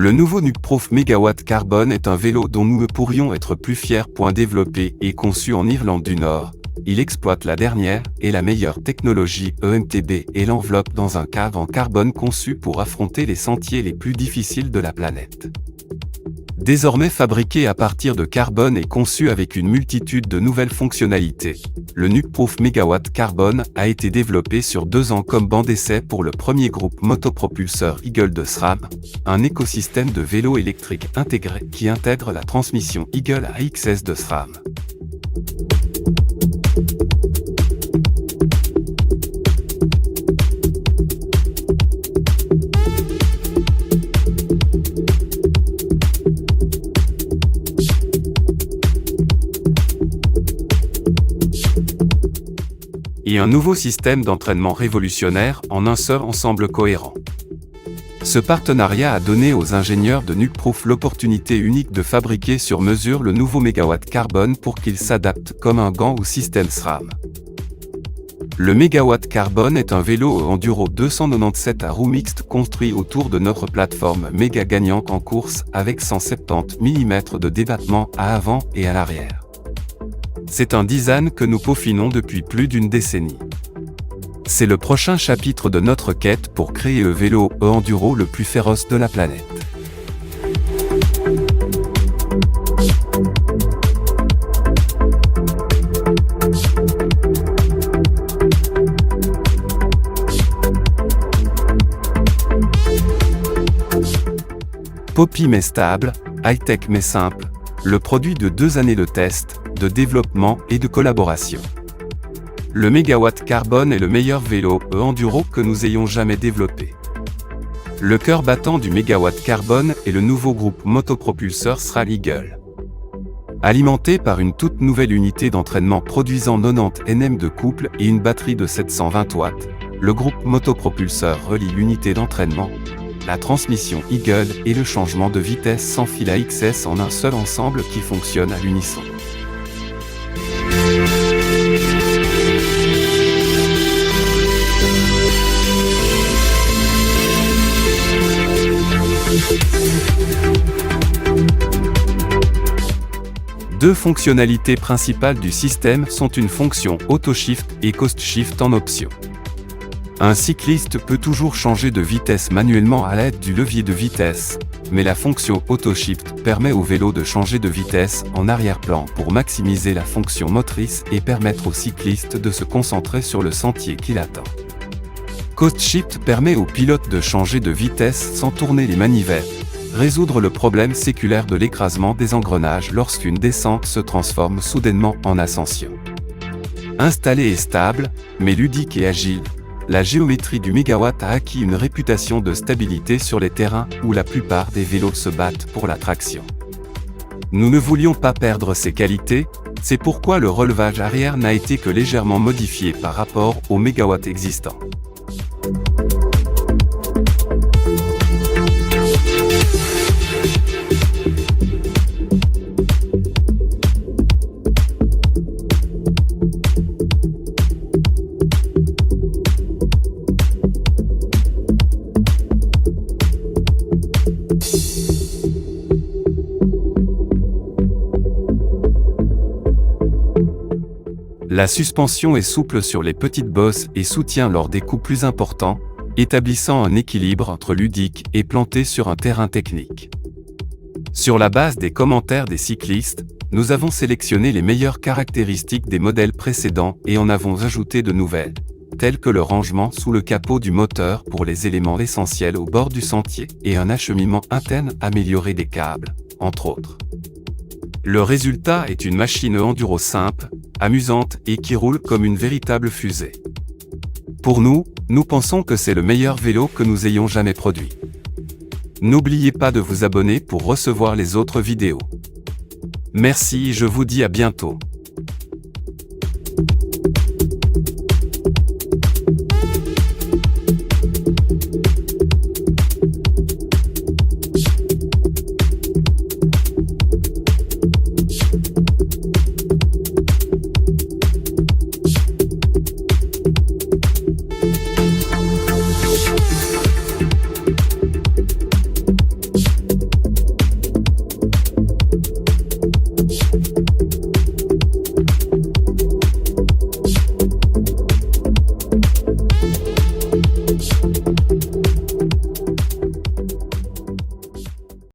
Le nouveau Nukproof Megawatt Carbone est un vélo dont nous ne pourrions être plus fiers. Développé et conçu en Irlande du Nord, il exploite la dernière et la meilleure technologie EMTB et l'enveloppe dans un cadre en carbone conçu pour affronter les sentiers les plus difficiles de la planète. Désormais fabriqué à partir de carbone et conçu avec une multitude de nouvelles fonctionnalités, le Nukproof Megawatt Carbone a été développé sur 2 ans comme banc d'essai pour le premier groupe motopropulseur Eagle de SRAM, un écosystème de vélos électriques intégré qui intègre la transmission Eagle AXS de SRAM. Et un nouveau système d'entraînement révolutionnaire en un seul ensemble cohérent. Ce partenariat a donné aux ingénieurs de Nukproof l'opportunité unique de fabriquer sur mesure le nouveau Megawatt Carbone pour qu'il s'adapte comme un gant au système SRAM. Le Megawatt Carbone est un vélo enduro 297 à roues mixtes construit autour de notre plateforme méga gagnante en course avec 170 mm de débattement à avant et à l'arrière. C'est un design que nous peaufinons depuis plus d'une décennie. C'est le prochain chapitre de notre quête pour créer le vélo enduro le plus féroce de la planète. Poppy mais stable, high-tech mais simple, le produit de 2 années de tests, de développement et de collaboration. Le Megawatt Carbone est le meilleur vélo enduro que nous ayons jamais développé. Le cœur battant du Megawatt Carbone est le nouveau groupe motopropulseur SRAM Eagle. Alimenté par une toute nouvelle unité d'entraînement produisant 90 Nm de couple et une batterie de 720 watts, le groupe motopropulseur relie l'unité d'entraînement, la transmission Eagle et le changement de vitesse sans fil AXS en un seul ensemble qui fonctionne à l'unisson. Deux fonctionnalités principales du système sont une fonction Auto-Shift et Coast-Shift en option. Un cycliste peut toujours changer de vitesse manuellement à l'aide du levier de vitesse, mais la fonction Auto-Shift permet au vélo de changer de vitesse en arrière-plan pour maximiser la fonction motrice et permettre au cycliste de se concentrer sur le sentier qui l'attend. Coast-Shift permet au pilote de changer de vitesse sans tourner les manivelles, résoudre le problème séculaire de l'écrasement des engrenages lorsqu'une descente se transforme soudainement en ascension. Installée et stable, mais ludique et agile, la géométrie du Megawatt a acquis une réputation de stabilité sur les terrains où la plupart des vélos se battent pour la traction. Nous ne voulions pas perdre ces qualités, c'est pourquoi le relevage arrière n'a été que légèrement modifié par rapport au Megawatt existant. La suspension est souple sur les petites bosses et soutient lors des coups plus importants, établissant un équilibre entre ludique et planté sur un terrain technique. Sur la base des commentaires des cyclistes, nous avons sélectionné les meilleures caractéristiques des modèles précédents et en avons ajouté de nouvelles, telles que le rangement sous le capot du moteur pour les éléments essentiels au bord du sentier et un acheminement interne amélioré des câbles, entre autres. Le résultat est une machine enduro simple, amusante et qui roule comme une véritable fusée. Pour nous, nous pensons que c'est le meilleur vélo que nous ayons jamais produit. N'oubliez pas de vous abonner pour recevoir les autres vidéos. Merci et je vous dis à bientôt.